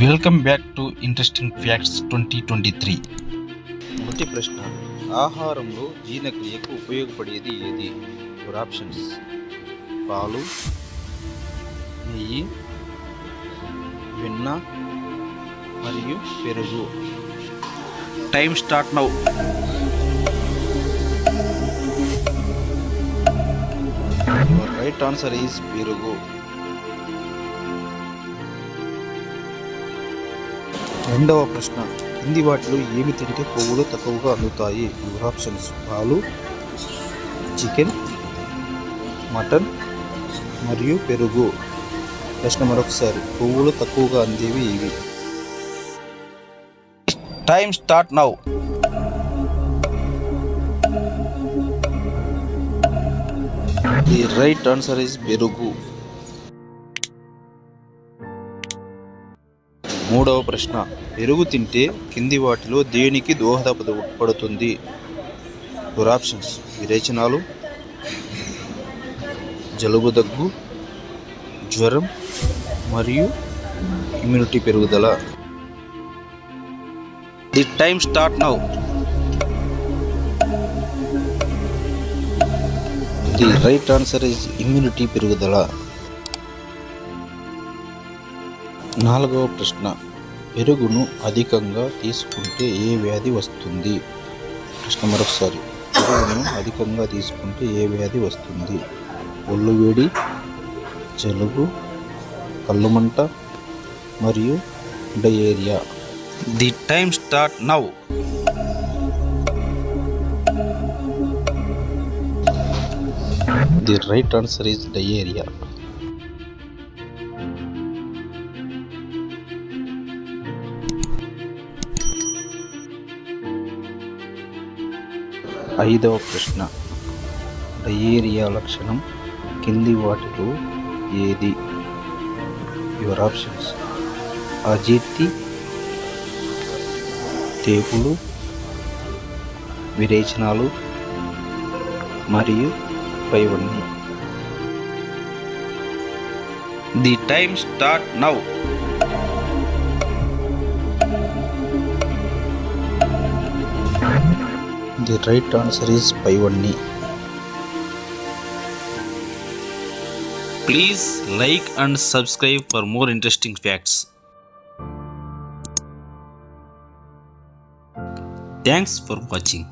Welcome back to interesting facts 2023. మొదటి ప్రశ్న, ఆహారంలో జీర్ణక్రియకు ఉపయోగపడేది ఏది? యువర్ ఆప్షన్స్: పాలు, నెయ్యి, వెన్న మరియు పెరుగు. Time start now. Your right answer is పెరుగు. రెండవ ప్రశ్న, కింది వాటిలో ఏమి తింటే కొవ్వులు తక్కువగా అందుతాయి? యువర్ ఆప్షన్స్: పాలు, చికెన్, మటన్ మరియు పెరుగు. ప్రశ్న మరొకసారి, కొవ్వులు తక్కువగా అందేవి ఇవి. Time start now. The right answer is పెరుగు. మూడవ ప్రశ్న, పెరుగు తింటే కింది వాటిలో దేనికి దోహదపడుతుంది? యువర్ ఆప్షన్స్: విరేచనాలు, జలుబు దగ్గు, జ్వరం మరియు ఇమ్యూనిటీ పెరుగుదల. The time start now. The right answer is immunity పెరుగుదల. నాలుగవ ప్రశ్న, పెరుగును అధికంగా తీసుకుంటే ఏ వ్యాధి వస్తుంది? ప్రశ్న మరొకసారి, పెరుగును అధికంగా తీసుకుంటే ఏ వ్యాధి వస్తుంది? ఒళ్ళు వేడి, జలుబు, కళ్ళుమంట మరియు diarrhoea. The time start now. The right answer is diarrhoea. ఐదవ ప్రశ్న, డయేరియా లక్షణం కింది వాటిలో ఏది? యువర్ ఆప్షన్స్: అజీర్తి, తేపులు, విరేచనాలు మరియు పైవన్నీ. The time start now. The right answer is పైవన్నీ. Please like and subscribe for more interesting facts. Thanks for watching.